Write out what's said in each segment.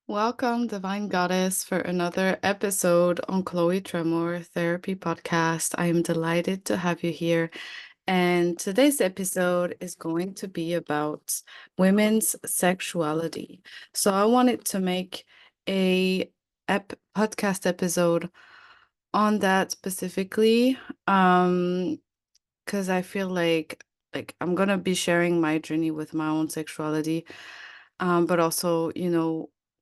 Welcome, Divine Goddess, for another episode on Chloe Tremor Therapy Podcast. I am delighted to have you here. And today's episode is going to be about women's sexuality. So I wanted to make a podcast episode on that specifically, because I feel like I'm gonna be sharing my journey with my own sexuality, but also,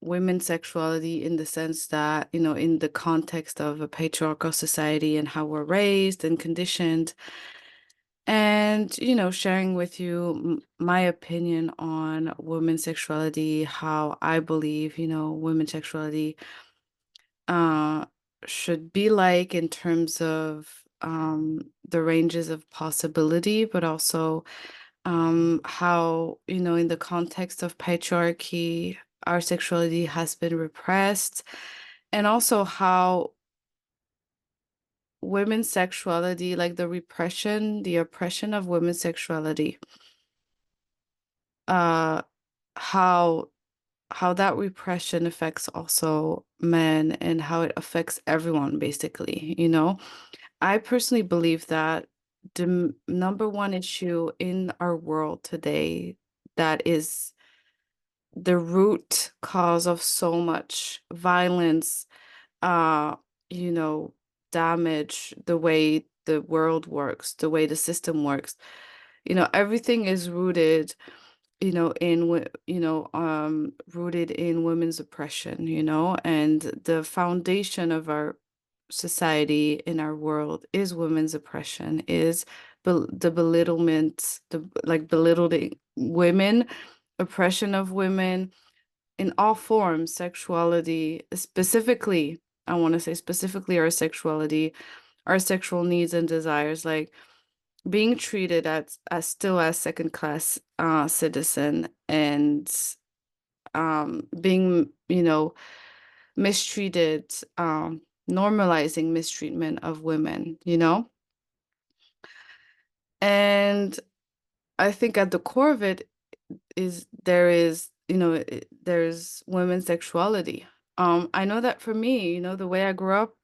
women's sexuality in the sense that, in the context of a patriarchal society and how we're raised and conditioned, and, sharing with you my opinion on women's sexuality, how I believe, women's sexuality uh should be like in terms of the ranges of possibility, but also how, in the context of patriarchy, our sexuality has been repressed, and also how women's sexuality, like the oppression of women's sexuality, uh, how that repression affects also men and how it affects everyone, basically, I personally believe that the number one issue in our world today that is the root cause of so much violence, uh, you know, damage, the way the world works, the way the system works. Everything is rooted, rooted in women's oppression, and the foundation of our society in our world is women's oppression, is the belittlement, belittling women, oppression of women in all forms, sexuality, specifically, I want to say specifically our sexuality, our sexual needs and desires, like being treated as still as second class citizen, and being, mistreated, normalizing mistreatment of women, and I think at the core of it is there's women's sexuality. I know that for me, the way I grew up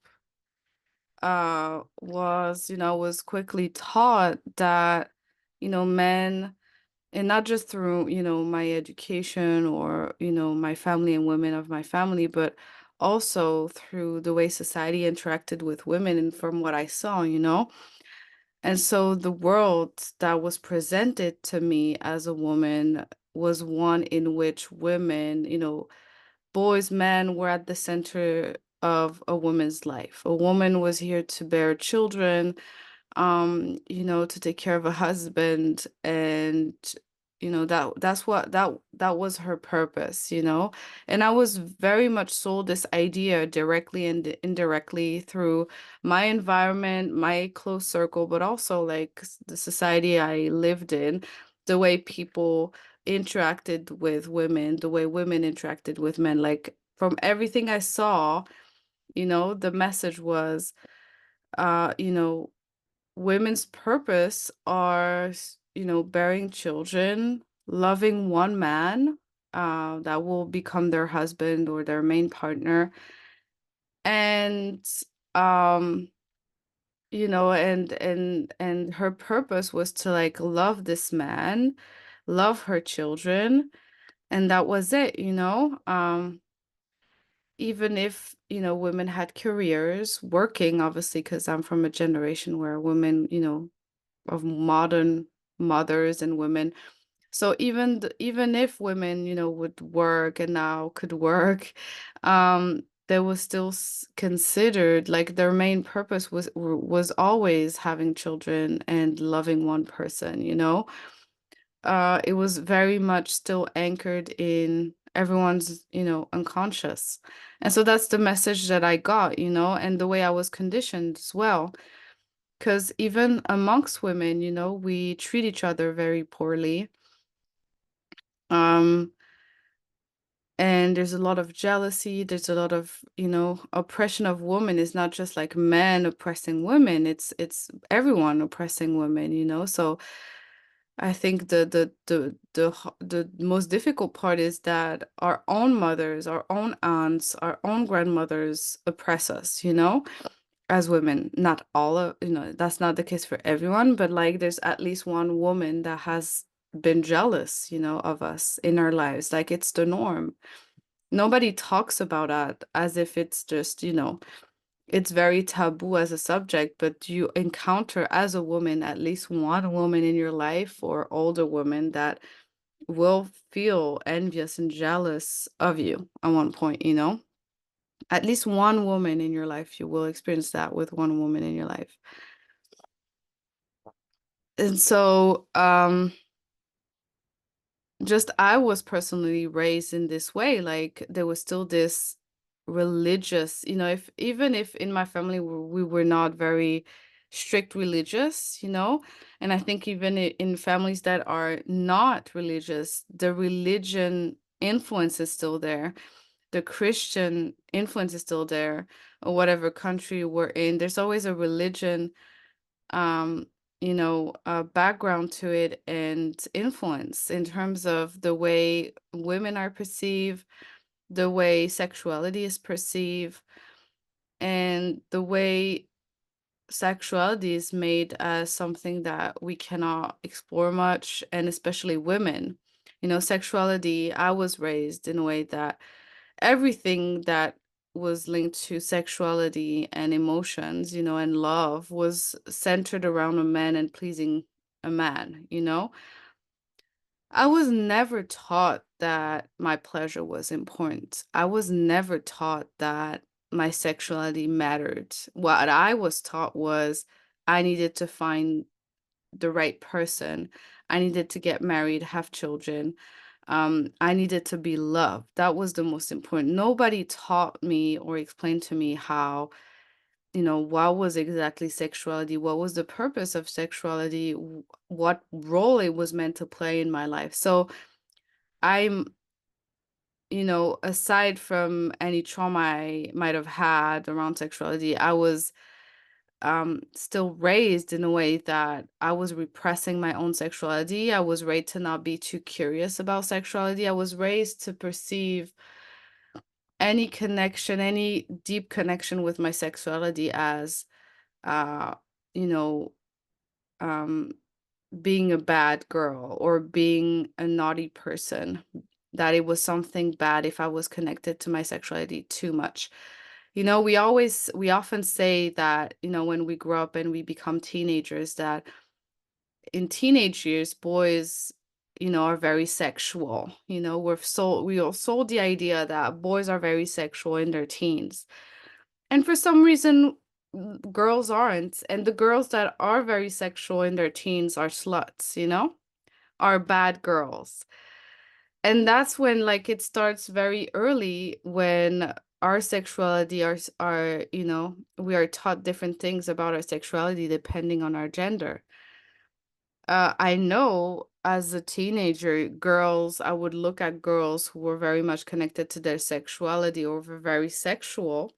was quickly taught that, men, and not just through, my education or, my family and women of my family, but also through the way society interacted with women and from what I saw, And so the world that was presented to me as a woman was one in which women, boys, men were at the center of a woman's life. A woman was here to bear children, to take care of a husband, and that was her purpose, And I was very much sold this idea directly and indirectly through my environment, my close circle, but also like the society I lived in, the way people interacted with women, the way women interacted with men. Like from everything I saw, the message was, uh, you know, women's purpose are, bearing children, loving one man, that will become their husband or their main partner. And, um, and her purpose was to like love this man, love her children, and that was it, even if, women had careers working, obviously, because I'm from a generation where women, of modern mothers and women. So even if women, would work and now could work, they was still considered like their main purpose was always having children and loving one person, it was very much still anchored in everyone's, unconscious. And so that's the message that I got, and the way I was conditioned as well. Because even amongst women, we treat each other very poorly. Um, and there's a lot of jealousy, there's a lot of, oppression of women. It's not just like men oppressing women, it's everyone oppressing women, So I think the most difficult part is that our own mothers, our own aunts, our own grandmothers oppress us, as women. Not all of, that's not the case for everyone, but like there's at least one woman that has been jealous, of us in our lives. Like it's the norm. Nobody talks about that as if it's just, it's very taboo as a subject, but you encounter as a woman at least one woman in your life or older woman that will feel envious and jealous of you at one point. At least one woman in your life, you will experience that with one woman in your life. And so, just I was personally raised in this way. Like there was still this religious, if even if in my family we were not very strict religious, and I think even in families that are not religious, the religion influence is still there. The Christian influence is still there, or whatever country we're in. There's always a religion um, background to it and influence in terms of the way women are perceived, the way sexuality is perceived, and the way sexuality is made as something that we cannot explore much, and especially women. Sexuality, I was raised in a way that everything that was linked to sexuality and emotions, and love was centered around a man and pleasing a man. I was never taught that my pleasure was important. I was never taught that my sexuality mattered. What I was taught was I needed to find the right person. I needed to get married, have children. I needed to be loved. That was the most important. Nobody taught me or explained to me how, what was exactly sexuality, what was the purpose of sexuality, what role it was meant to play in my life. So I'm, aside from any trauma I might have had around sexuality, I was still raised in a way that I was repressing my own sexuality. I was raised to not be too curious about sexuality. I was raised to perceive any connection, any deep connection with my sexuality as, uh, you know, um, being a bad girl or being a naughty person, that it was something bad if I was connected to my sexuality too much. We often say that, when we grow up and we become teenagers, that in teenage years, boys, are very sexual. We all sold the idea that boys are very sexual in their teens. And for some reason, girls aren't. And the girls that are very sexual in their teens are sluts, are bad girls. And that's when like it starts very early when our sexuality we are taught different things about our sexuality depending on our gender. I know as a teenager, I would look at girls who were very much connected to their sexuality or were very sexual,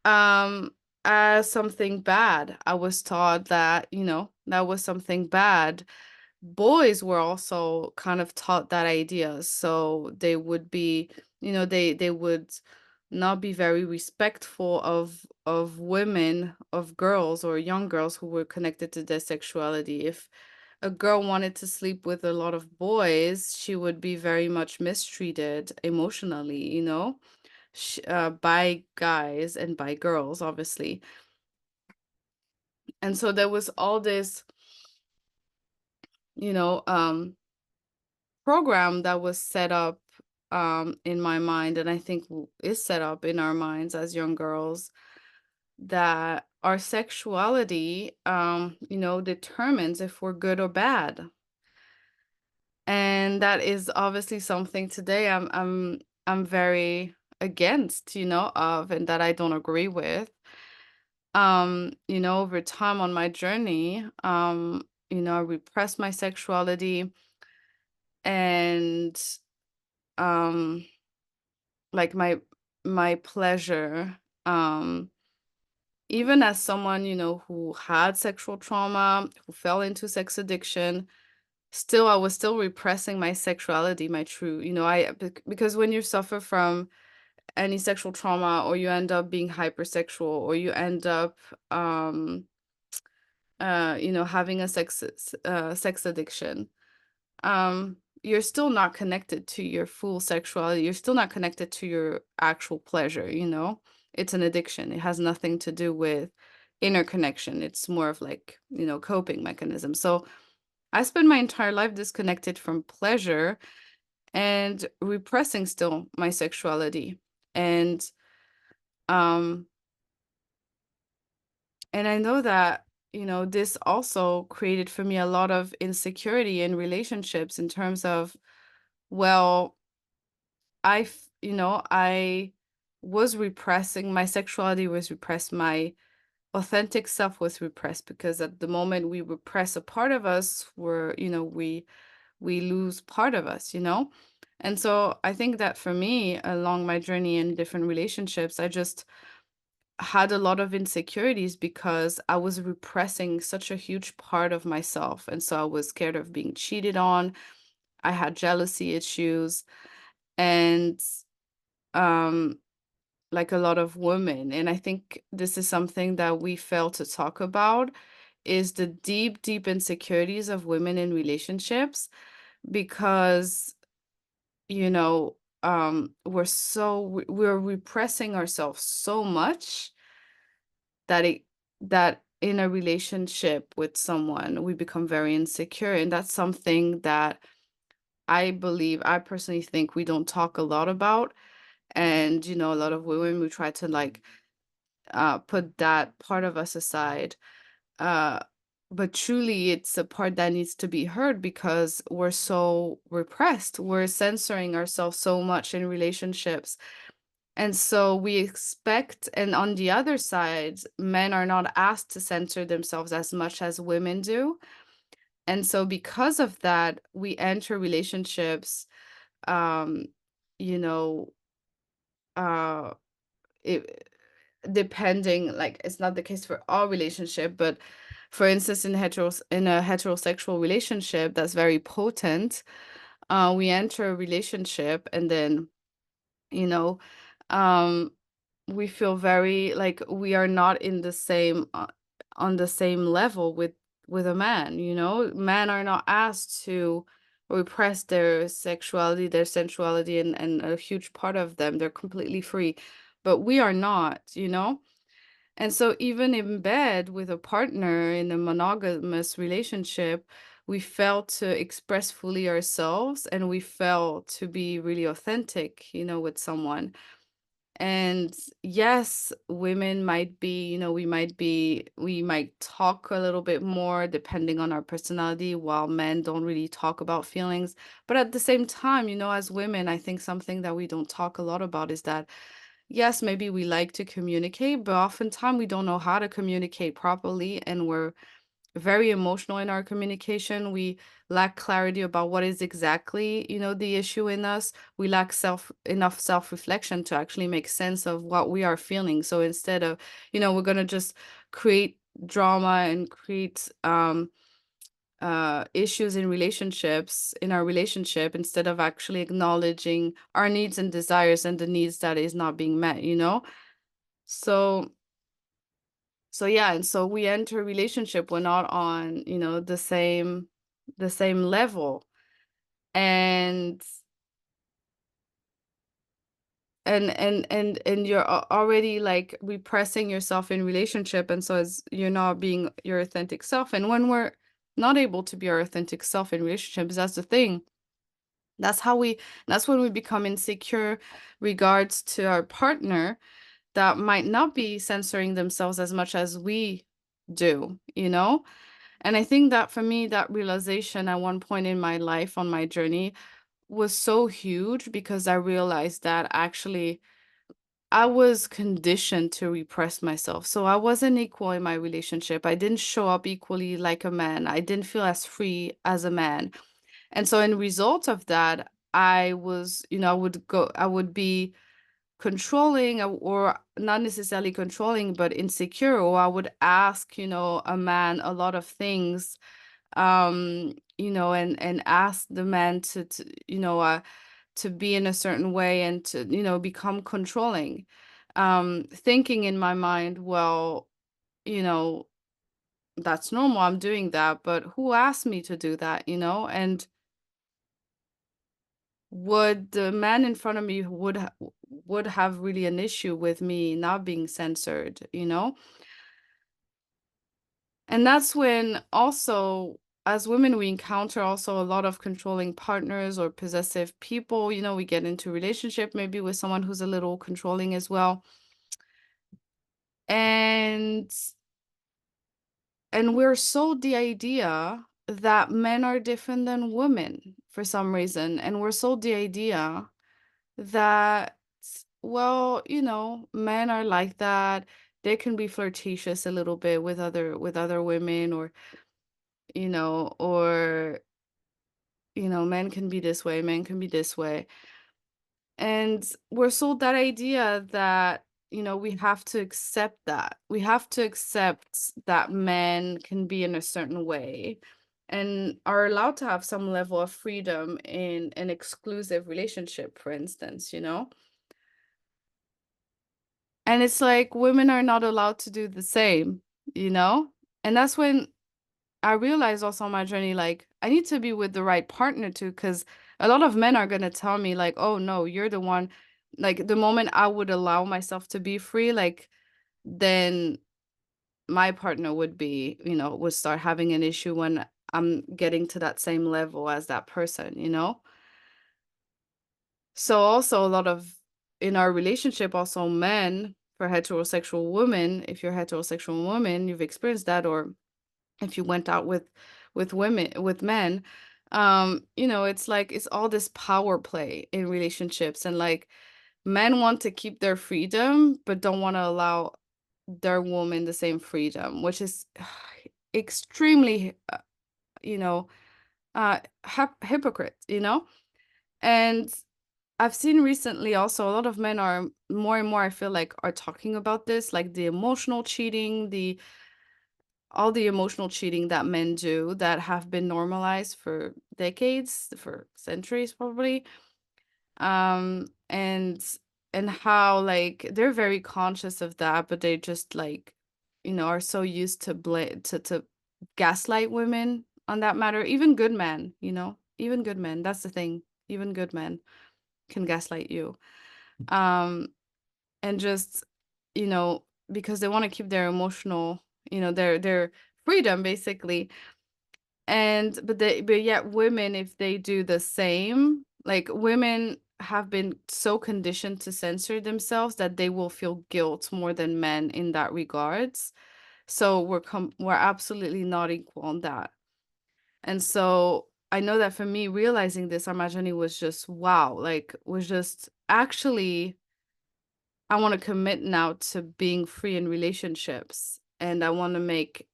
um, as something bad. I was taught that, that was something bad. Boys were also kind of taught that idea. So they would be, they would not be very respectful of women, of girls or young girls who were connected to their sexuality. If a girl wanted to sleep with a lot of boys, she would be very much mistreated emotionally, by guys and by girls, obviously. And so there was all this, you know, program that was set up in my mind, and I think is set up in our minds as young girls, that our sexuality, determines if we're good or bad. And that is obviously something today I'm very against, of, and that I don't agree with. Over time on my journey, I repressed my sexuality and um, like, my pleasure, um, even as someone, who had sexual trauma, who fell into sex addiction, still I was still repressing my sexuality, my true, because when you suffer from any sexual trauma, or you end up being hypersexual, or you end up having a sex addiction, you're still not connected to your full sexuality. You're still not connected to your actual pleasure, you know? It's an addiction. It has nothing to do with inner connection. It's more of like, coping mechanism. So I spent my entire life disconnected from pleasure and repressing still my sexuality. And um and I know that, this also created for me a lot of insecurity in relationships in terms of, well, I was repressing my sexuality, was repressed, my authentic self was repressed, because at the moment we repress a part of us, we lose part of us, you know? And so I think that for me, along my journey in different relationships, I just had a lot of insecurities because I was repressing such a huge part of myself. And so I was scared of being cheated on. I had jealousy issues, and um like a lot of women. And I think this is something that we fail to talk about, is the deep, deep insecurities of women in relationships, because, we're repressing ourselves so much that in a relationship with someone, we become very insecure. And that's something that I personally think we don't talk a lot about. And, a lot of women, we try to like put that part of us aside. Uh, but truly, it's a part that needs to be heard, because we're so repressed. We're censoring ourselves so much in relationships. And so we expect, and on the other side, men are not asked to censor themselves as much as women do. And so because of that, we enter relationships, um, you know, uh, it, depending, like, it's not the case for all relationship, but for instance, in a heterosexual relationship that's very potent, we enter a relationship, and then, you know, um, we feel very like we are not in the same on the same level with a man. Men are not asked to repress their sexuality, their sensuality, and a huge part of them, they're completely free, but we are not, and so even in bed with a partner in a monogamous relationship, we fail to express fully ourselves, and we fail to be really authentic, with someone. And yes, women might be, we might talk a little bit more depending on our personality, while men don't really talk about feelings. But at the same time, as women, I think something that we don't talk a lot about is that, yes, maybe we like to communicate, but oftentimes we don't know how to communicate properly, and we're very emotional in our communication. We lack clarity about what is exactly, the issue in us. We lack enough self-reflection to actually make sense of what we are feeling. So instead of, we're gonna just create drama and create issues in our relationship, instead of actually acknowledging our needs and desires, and the needs that is not being met. So yeah, and so we enter a relationship, we're not on, the same level. And and you're already like repressing yourself in relationship, and so as you're not being your authentic self. And when we're not able to be our authentic self in relationships, that's the thing. That's how we that's when we become insecure regards to our partner, that might not be censoring themselves as much as we do. And I think that for me, that realization at one point in my life on my journey was so huge, because I realized that actually I was conditioned to repress myself. So I wasn't equal in my relationship. I didn't show up equally like a man. I didn't feel as free as a man. And so in result of that, I was, I would be controlling, or not necessarily controlling, but insecure, or I would ask, a man a lot of things, and ask the man to be in a certain way and to, become controlling. Thinking in my mind, well, you know, that's normal. I'm doing that, but who asked me to do that, And would the man in front of me would have really an issue with me not being censored? And that's when also, as women, we encounter also a lot of controlling partners or possessive people. We get into relationship maybe with someone who's a little controlling as well. And we're sold the idea that men are different than women for some reason. And we're sold the idea that, well, men are like that. They can be flirtatious a little bit with other women, or men can be this way, men can be this way. And we're sold that idea that, we have to accept that. We have to accept that men can be in a certain way and are allowed to have some level of freedom in an exclusive relationship, for instance. And it's like women are not allowed to do the same, you know? And that's when I realized also on my journey, like, I need to be with the right partner too, because a lot of men are going to tell me, like, oh, no, you're the one. Like, the moment I would allow myself to be free, like, then my partner would start having an issue when I'm getting to that same level as that person? So also a lot of in our relationship, also men, for heterosexual women, if you're a heterosexual woman, you've experienced that, or if you went out with men, it's like it's all this power play in relationships, and like men want to keep their freedom but don't want to allow their woman the same freedom, which is extremely you know hypocrite. And I've seen recently also a lot of men are more and more, I feel like, are talking about this, like the emotional cheating, the all the emotional cheating that men do that have been normalized for decades, for centuries probably. And how, like, they're very conscious of that, but they just, like, are so used to gaslight women on that matter. Even good men, even good men. That's the thing. Even good men can gaslight you. Um, and just, because they want to keep their emotional, their freedom basically. And but yet women, if they do the same, like, women have been so conditioned to censor themselves that they will feel guilt more than men in that regards. So we're absolutely not equal on that. And so I know that for me, realizing this on my journey was just wow, like, was just actually, I want to commit now to being free in relationships, and I want to make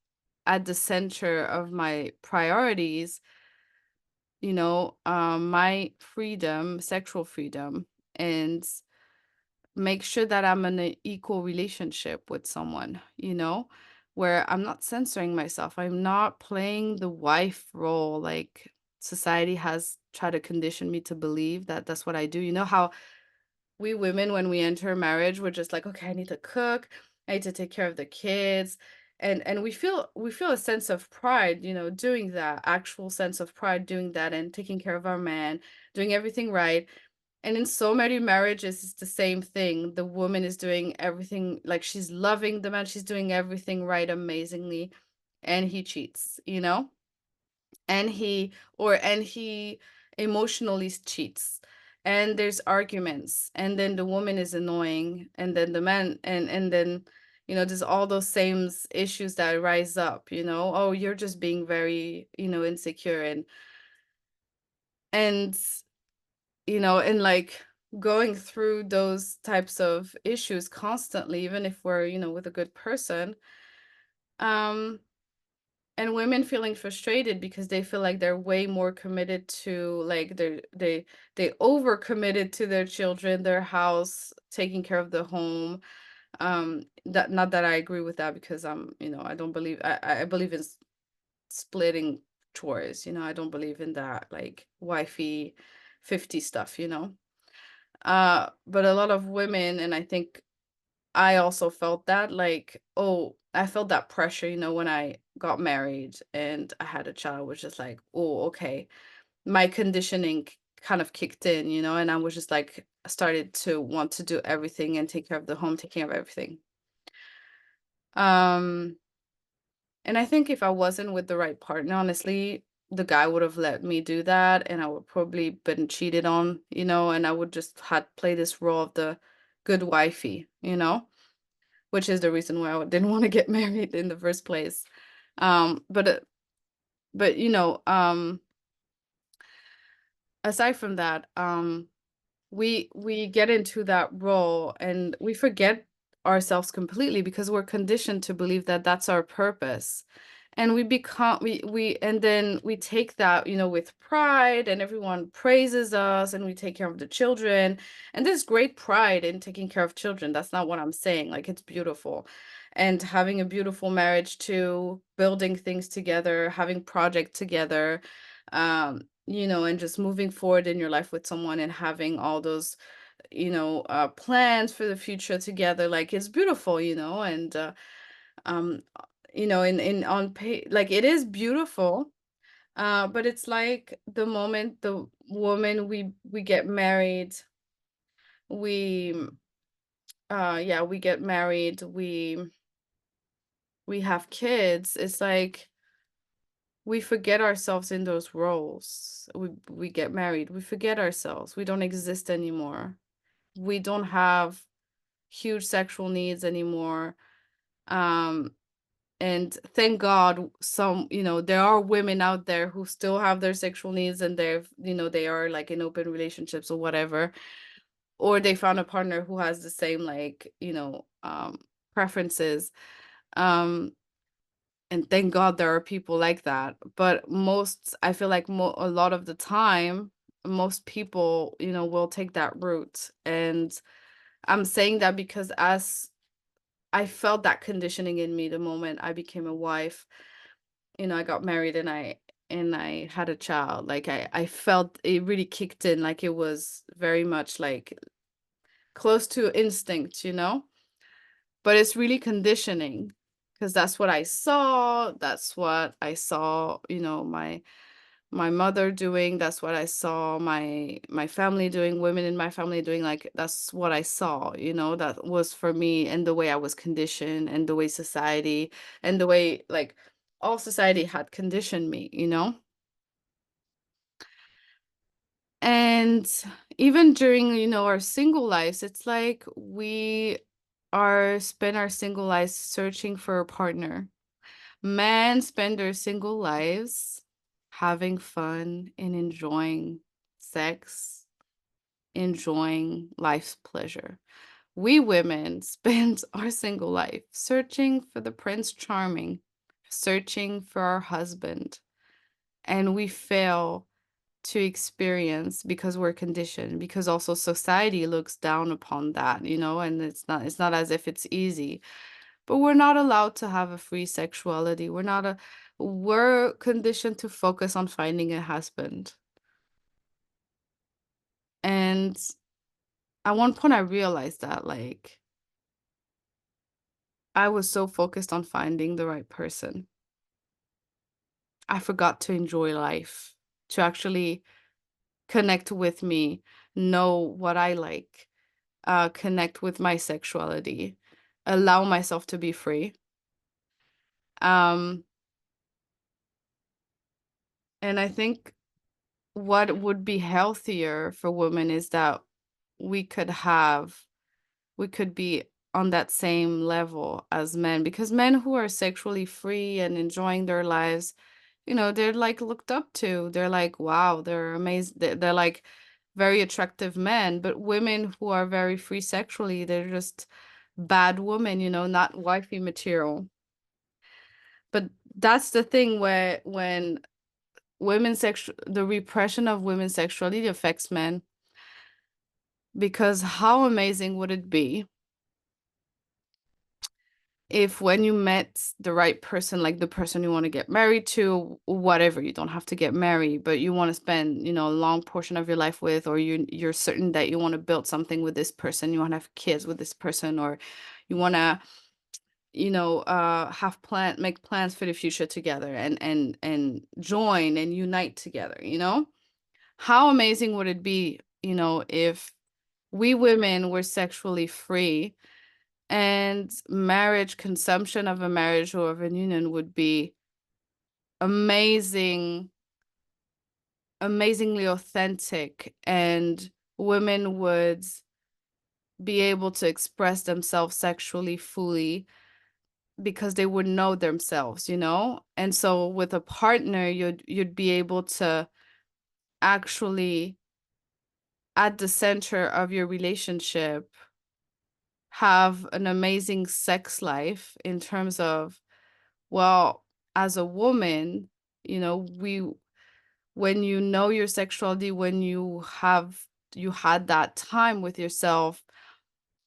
at the center of my priorities, my freedom, sexual freedom, and make sure that I'm in an equal relationship with someone, where I'm not censoring myself. I'm not playing the wife role, like society has tried to condition me to believe that that's what I do. You know how we women, when we enter marriage, we're just like, okay, I need to cook, I need to take care of the kids. And we feel a sense of pride, doing that, actual sense of pride doing that and taking care of our man, doing everything right. And in so many marriages, it's the same thing. The woman is doing everything, like, she's loving the man, she's doing everything right amazingly, and he cheats. And he emotionally cheats, and there's arguments, and then the woman is annoying, and then the man, and then there's all those same issues that rise up. Oh, you're just being very insecure, and and like going through those types of issues constantly, even if we're with a good person. um And women feeling frustrated because they feel like they're way more committed to, like, they over committed to their children, their house, taking care of the home. That, not that I agree with that, because I don't believe, I believe in splitting chores, I don't believe in that, like, wifey 50 stuff, but a lot of women, and I think I also felt that, like, oh, I felt that pressure, when I got married and I had a child, was just like, oh, okay. My conditioning kind of kicked in, and I was just like, I started to want to do everything and take care of the home, take care of everything. Um, and I think if I wasn't with the right partner, honestly, the guy would have let me do that, and I would probably been cheated on, and I would just had play this role of the good wifey, which is the reason why I didn't want to get married in the first place. But aside from that, we get into that role and we forget ourselves completely because we're conditioned to believe that that's our purpose. And we become we and then we take that, with pride, and everyone praises us, and we take care of the children. And there's great pride in taking care of children. That's not what I'm saying. Like, it's beautiful. And having a beautiful marriage too, building things together, having projects together, and just moving forward in your life with someone and having all those, plans for the future together. Like, it's beautiful, and um in on pay, like, it is beautiful, but it's like the moment the woman we get married, we yeah, we get married, we have kids. It's like we forget ourselves in those roles. We get married, we forget ourselves, we don't exist anymore, we don't have huge sexual needs anymore. um And thank God, there are women out there who still have their sexual needs, and they are like in open relationships or whatever, or they found a partner who has the same, like, preferences. Um, and thank God there are people like that. But I feel like a lot of the time, most people, will take that route. And I'm saying that because as I felt that conditioning in me the moment I became a wife. I got married, and I had a child. Like, I felt it really kicked in, like it was very much like close to instinct, but it's really conditioning, because that's what I saw. That's what I saw, my mother doing. That's what I saw my family doing, women in my family doing. Like, that's what I saw, that was for me, and the way I was conditioned, and the way society, and the way, like, all society had conditioned me, and even during, our single lives, it's like we are spend our single lives searching for a partner. Men spend their single lives having fun and enjoying sex, enjoying life's pleasure. We women spend our single life searching for the Prince Charming, searching for our husband, and we fail to experience because we're conditioned, because also society looks down upon that, and it's not as if it's easy. But we're not allowed to have a free sexuality. We're conditioned to focus on finding a husband. And at one point I realized that, like, I was so focused on finding the right person. I forgot to enjoy life, to actually connect with me, know what I like, connect with my sexuality, allow myself to be free. Um, and I think what would be healthier for women is that we could have we could be on that same level as men, because men who are sexually free and enjoying their lives, they're like looked up to. They're like, wow, they're amazing. They're like very attractive men. But women who are very free sexually, they're just bad women, not wifey material. But that's the thing where when the repression of women's sexuality affects men, because how amazing would it be if when you met the right person, like the person you want to get married to, whatever, you don't have to get married, but you want to spend, a long portion of your life with, or you're certain that you want to build something with this person, you want to have kids with this person, or you want to, make plans for the future together, and join and unite together. How amazing would it be, if we women were sexually free, and marriage, consumption of a marriage or of a union would be amazing, amazingly authentic, and women would be able to express themselves sexually fully because they would know themselves. And so with a partner, you'd be able to actually, at the center of your relationship, have an amazing sex life in terms of, well, as a woman, we when you know your sexuality, when you had that time with yourself,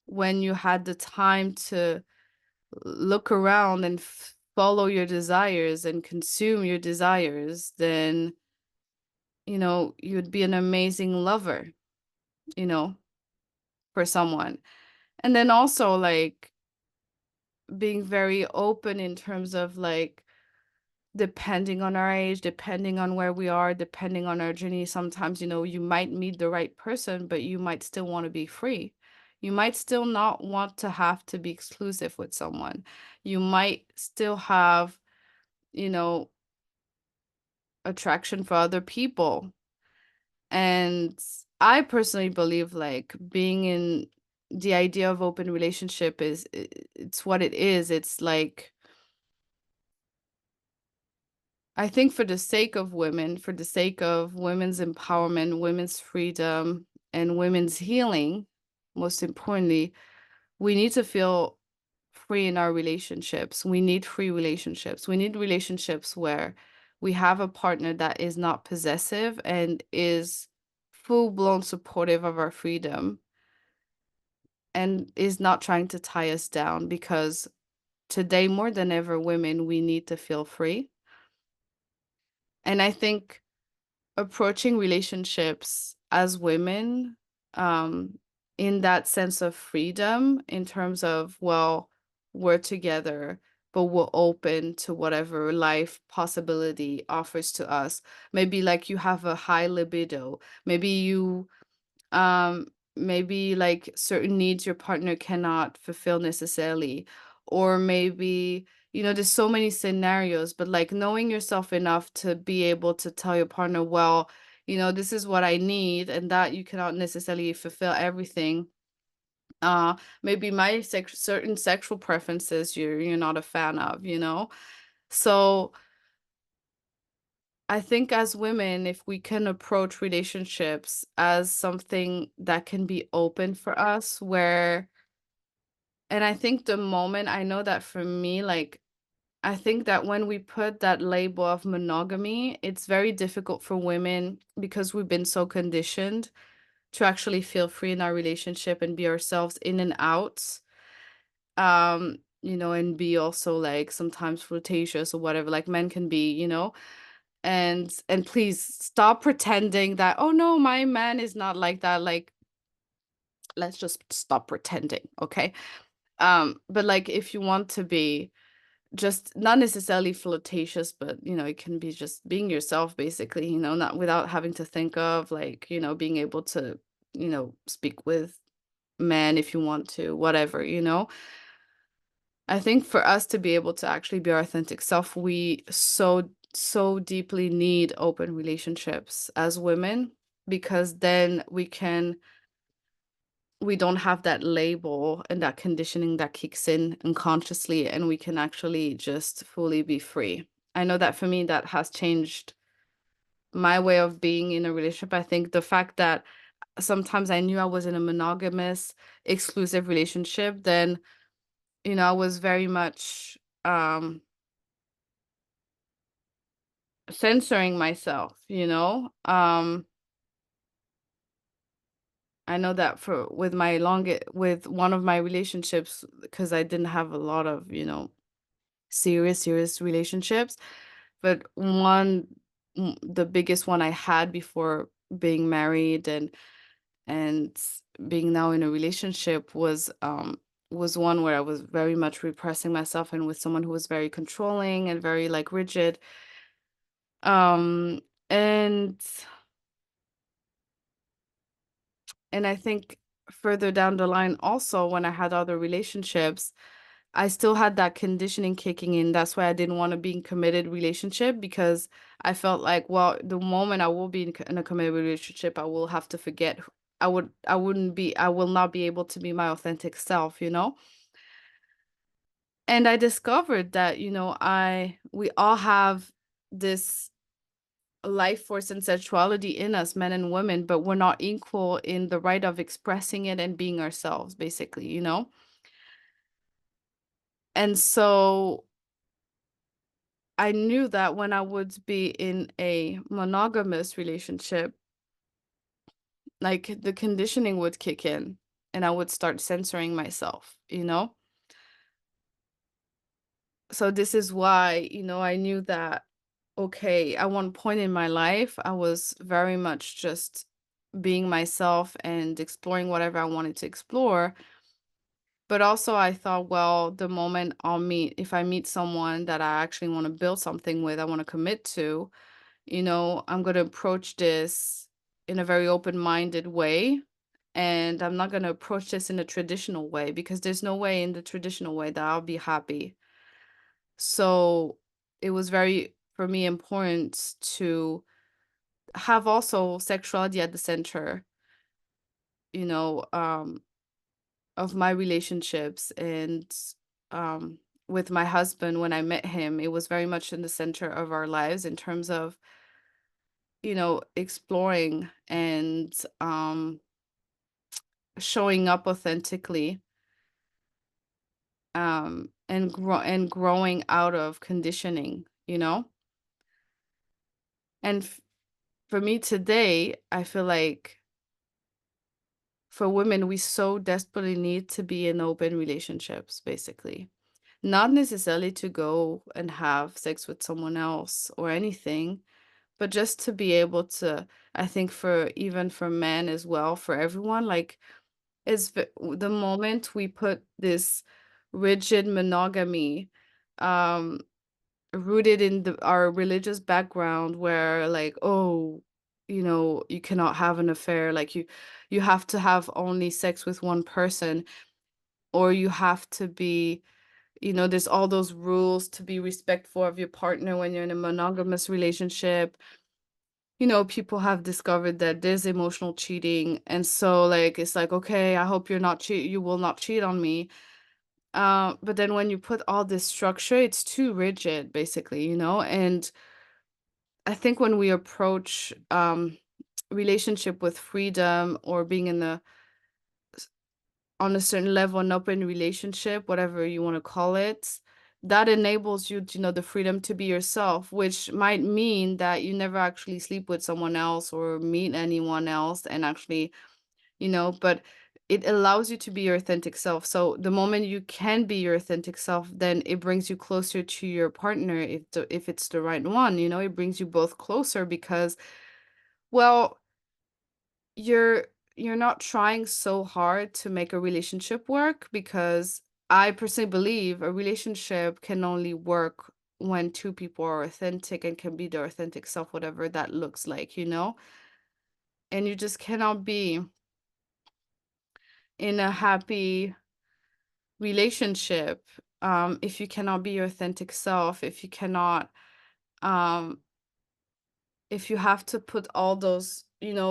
when you had the time to look around and follow your desires and consume your desires, then you'd be an amazing lover, you know, for someone. And then also, like, being very open in terms of, like, depending on our age, depending on where we are, depending on our journey, sometimes, you might meet the right person, but you might still want to be free. You might still not want to have to be exclusive with someone. You might still have, you know, attraction for other people. And I personally believe, like, being in the idea of open relationship it's what it is. It's like, I think for the sake of women, for the sake of women's empowerment, women's freedom, and women's healing, most importantly, we need to feel free in our relationships. We need free relationships. We need relationships where we have a partner that is not possessive and is full-blown supportive of our freedom and is not trying to tie us down, because today, more than ever, women, we need to feel free. And I think approaching relationships as women, um, in that sense of freedom, in terms of, well, we're together, but we're open to whatever life possibility offers to us. Maybe, like, you have a high libido. Maybe like certain needs your partner cannot fulfill necessarily. Or maybe, there's so many scenarios, but, like, knowing yourself enough to be able to tell your partner, well, this is what I need, and that you cannot necessarily fulfill everything. Maybe my certain sexual preferences you're not a fan of. So I think as women, if we can approach relationships as something that can be open for us, and I think the moment, I know that for me, like, I think that when we put that label of monogamy, it's very difficult for women because we've been so conditioned to actually feel free in our relationship and be ourselves in and out. And be also, like, sometimes flirtatious or whatever, like men can be. And please stop pretending that, oh no, my man is not like that. Like, let's just stop pretending, okay? But, like, if you want to be just not necessarily flirtatious, but it can be just being yourself, basically, not without having to think of, like, being able to, speak with men if you want to, whatever. I think for us to be able to actually be our authentic self, we so deeply need open relationships as women, because then we don't have that label and that conditioning that kicks in unconsciously, and we can actually just fully be free. I know that for me, that has changed my way of being in a relationship. I think the fact that sometimes I knew I was in a monogamous, exclusive relationship, then, I was very much, censoring myself, I know that for with my longest with one of my relationships, because I didn't have a lot of, serious relationships, but the biggest one I had before being married and being now in a relationship was one where I was very much repressing myself and with someone who was very controlling and very like rigid. Um and and I think further down the line also when I had other relationships, I still had that conditioning kicking in. That's why I didn't want to be in committed relationship because I felt like, well, the moment I will be in a committed relationship, I will have to forget. I will not be able to be my authentic self. And I discovered that, we all have this life force and sexuality in us, men and women, but we're not equal in the right of expressing it and being ourselves, basically. And so I knew that when I would be in a monogamous relationship, like the conditioning would kick in and I would start censoring myself. So this is why, I knew that, okay, at one point in my life, I was very much just being myself and exploring whatever I wanted to explore. But also I thought, well, the moment if I meet someone that I actually want to build something with, I want to commit to, I'm going to approach this in a very open-minded way. And I'm not going to approach this in a traditional way because there's no way in the traditional way that I'll be happy. So it was very, for me, important to have also sexuality at the center, you know, um, of my relationships. And um, with my husband, when I met him, it was very much in the center of our lives in terms of exploring and showing up authentically, and growing out of conditioning. And for me today, I feel like for women, we so desperately need to be in open relationships, basically. Not necessarily to go and have sex with someone else or anything, but just to be able to, I think for even for men as well, for everyone, like the moment we put this rigid monogamy, um, rooted in our religious background, where like, oh, you cannot have an affair, like you have to have only sex with one person, or you have to be, there's all those rules to be respectful of your partner when you're in a monogamous relationship. People have discovered that there's emotional cheating. And so like it's like, okay, I hope you will not cheat on me. But then when you put all this structure, it's too rigid, basically. And I think when we approach relationship with freedom or being on a certain level, an open relationship, whatever you want to call it, that enables you to, the freedom to be yourself, which might mean that you never actually sleep with someone else or meet anyone else and actually, but it allows you to be your authentic self. So the moment you can be your authentic self, then it brings you closer to your partner if it's the right one, it brings you both closer because, well, you're you're not trying so hard to make a relationship work, because I personally believe a relationship can only work when two people are authentic and can be their authentic self, whatever that looks like. And you just cannot be in a happy relationship if you cannot be your authentic self, um if you have to put all those,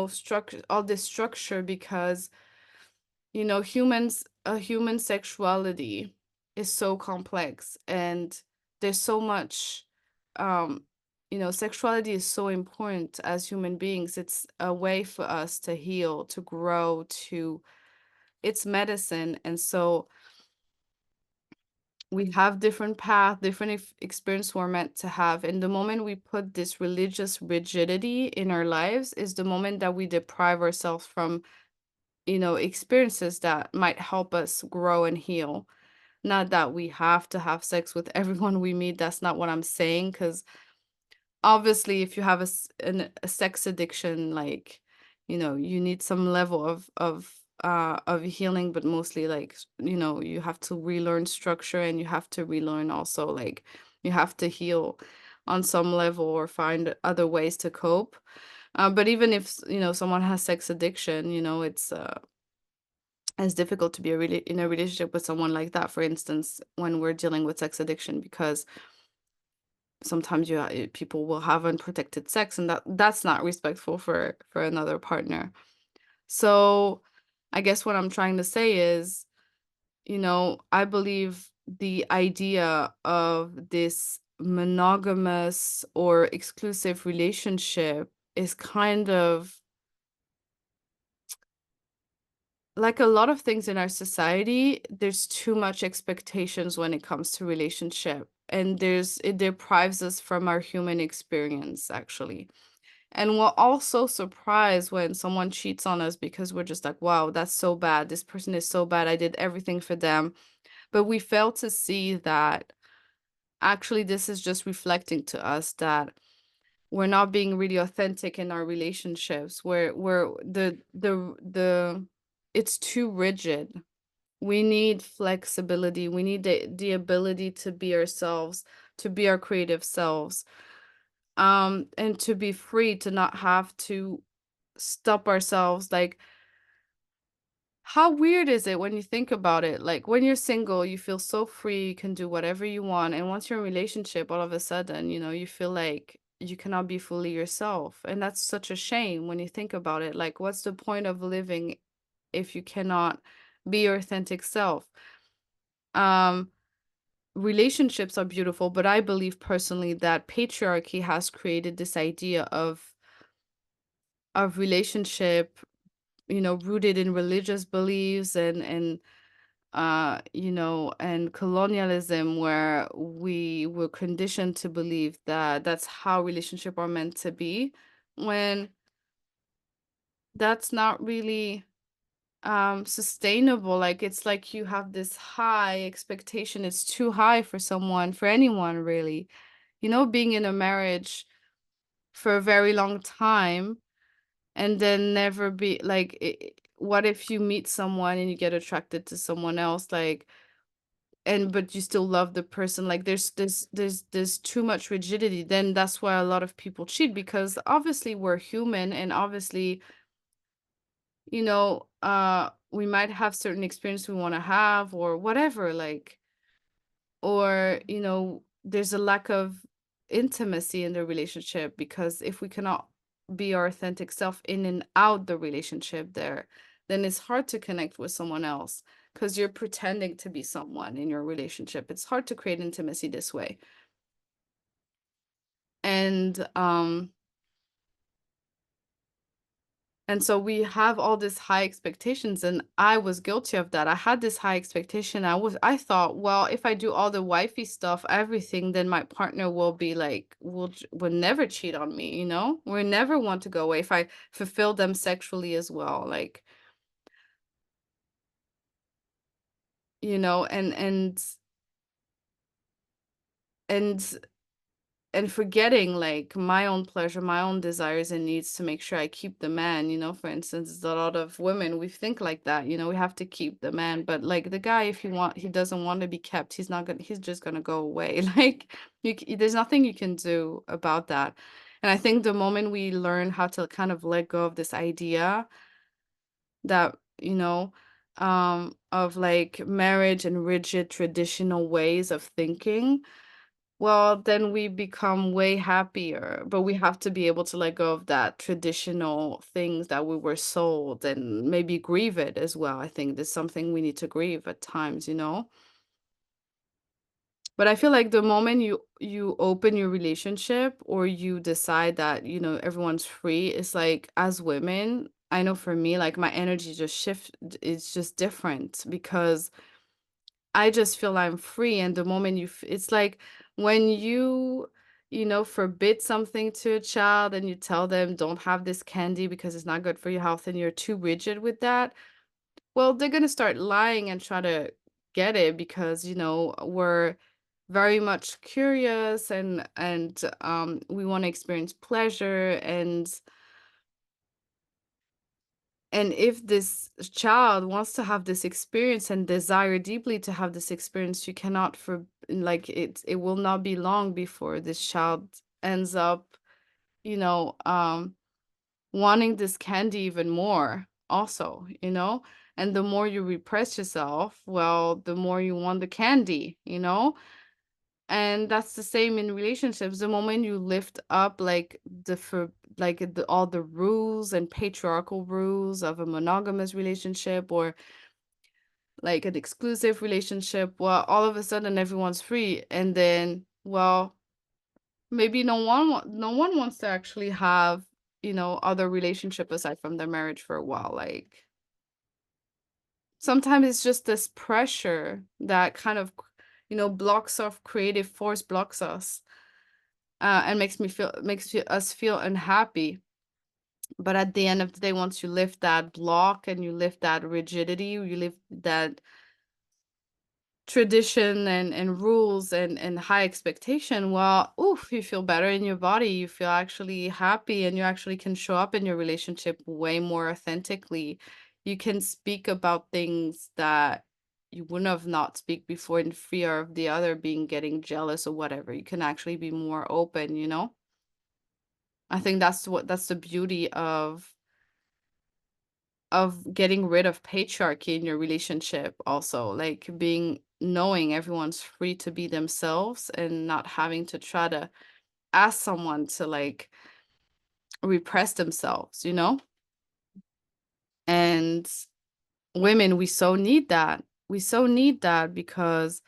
structure all this structure, because a human sexuality is so complex, and there's so much, um, sexuality is so important as human beings. It's a way for us to heal, to grow, it's medicine. And so we have different path, different experience we're meant to have. And the moment we put this religious rigidity in our lives is the moment that we deprive ourselves from, experiences that might help us grow and heal. Not that we have to have sex with everyone we meet. That's not what I'm saying. Because obviously, if you have a sex addiction, like, you need some level of healing, but mostly like, you have to relearn structure, and you have to relearn also, like, you have to heal on some level or find other ways to cope. But even if, someone has sex addiction, it's difficult to be really in a relationship with someone like that, for instance, when we're dealing with sex addiction, because sometimes people will have unprotected sex, and that's not respectful for another partner. So I guess what I'm trying to say is, I believe the idea of this monogamous or exclusive relationship is kind of like a lot of things in our society. There's too much expectations when it comes to relationship, and it deprives us from our human experience, actually. And we're also surprised when someone cheats on us, because we're just like, wow, that's so bad. This person is so bad. I did everything for them. But we fail to see that actually this is just reflecting to us that we're not being really authentic in our relationships, where the it's too rigid. We need flexibility. We need the ability to be ourselves, to be our creative selves, and to be free, to not have to stop ourselves. Like, how weird is it when you think about it? Like, when you're single, you feel so free, you can do whatever you want. And once you're in a relationship, all of a sudden, you feel like you cannot be fully yourself. And that's such a shame when you think about it. Like, what's the point of living if you cannot be your authentic self? Um, Relationships are beautiful, but I believe personally that patriarchy has created this idea of relationship, rooted in religious beliefs, and colonialism, where we were conditioned to believe that that's how relationship are meant to be, when that's not really sustainable. Like, it's like you have this high expectation. It's too high for someone, for anyone really. Being in a marriage for a very long time, and then never be like, what if you meet someone and you get attracted to someone else, like, and but you still love the person? Like, there's too much rigidity. Then that's why a lot of people cheat, because obviously we're human, and obviously, we might have certain experience we want to have, or whatever, like, or there's a lack of intimacy in the relationship, because if we cannot be our authentic self in and out the relationship there, then it's hard to connect with someone else, because you're pretending to be someone in your relationship. It's hard to create intimacy this way. And so we have all these high expectations, and I was guilty of that. I had this high expectation. I thought, well, if I do all the wifey stuff, everything, then my partner will be like, will never cheat on me, Will never want to go away if I fulfill them sexually as well. Like, and and forgetting like my own pleasure, my own desires and needs, to make sure I keep the man. For instance, a lot of women, we think like that, we have to keep the man, but like the guy, if he doesn't want to be kept, he's just gonna go away. Like, there's nothing you can do about that. And I think the moment we learn how to kind of let go of this idea that, of like marriage and rigid traditional ways of thinking, well, then we become way happier, but we have to be able to let go of that traditional things that we were sold, and maybe grieve it as well. I think there's something we need to grieve at times. But I feel like the moment you open your relationship, or you decide that, everyone's free, it's like, as women, I know for me, like, my energy just shift. It's just different, because I just feel I'm free, and the moment it's like when forbid something to a child and you tell them, "Don't have this candy because it's not good for your health," and you're too rigid with that, well, they're gonna start lying and try to get it because, we're very much curious and we wanna experience pleasure, and if this child wants to have this experience and desire deeply to have this experience, you cannot like it will not be long before this child ends up, you know, wanting this candy even more also, And the more you repress yourself, well, the more you want the candy. And that's the same in relationships. The moment you lift up like all the rules and patriarchal rules of a monogamous relationship or like an exclusive relationship, well, all of a sudden everyone's free, and then, well, maybe no one wants to actually have, other relationship aside from their marriage for a while. Like sometimes it's just this pressure that kind of, blocks off creative force, blocks us, and us feel unhappy. But at the end of the day, once you lift that block and you lift that rigidity, you lift that tradition and rules and high expectation, well, oof, you feel better in your body. You feel actually happy, and you actually can show up in your relationship way more authentically. You can speak about things that you wouldn't have not speak before in fear of the other being getting jealous or whatever. You can actually be more open. I think that's the beauty of getting rid of patriarchy in your relationship also, like knowing everyone's free to be themselves and not having to try to ask someone to like repress themselves. And women, we so need that. We so need that because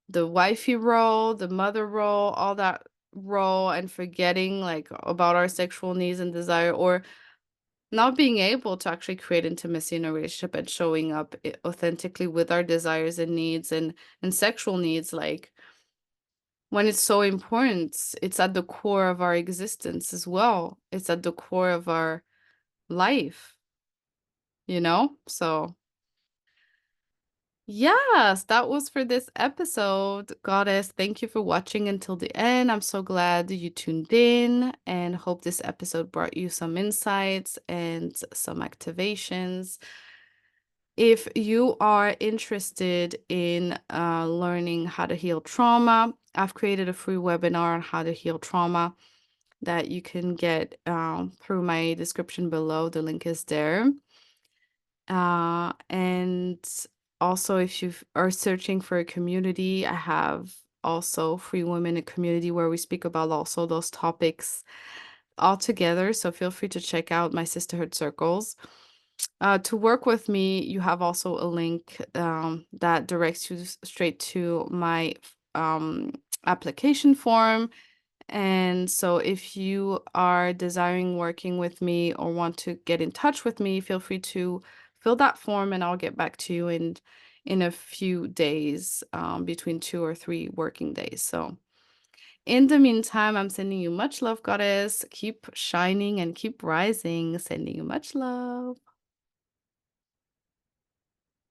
the wifey role, the mother role, all that role, and forgetting like about our sexual needs and desire, or not being able to actually create intimacy in a relationship and showing up authentically with our desires and needs and sexual needs, like when it's so important, it's at the core of our existence as well. It's at the core of our life. So yes, that was for this episode. Goddess, thank you for watching until the end. I'm so glad you tuned in and hope this episode brought you some insights and some activations. If you are interested in learning how to heal trauma, I've created a free webinar on how to heal trauma that you can get through my description below. The link is there. And also, if you are searching for a community, I have also Free Women, a community where we speak about also those topics all together. So feel free to check out my sisterhood circles. To work with me, you have also a link that directs you straight to my application form. And so if you are desiring working with me or want to get in touch with me, feel free to fill that form and I'll get back to you in a few days, between 2 or 3 working days. So in the meantime, I'm sending you much love, goddess. Keep shining and keep rising. Sending you much love.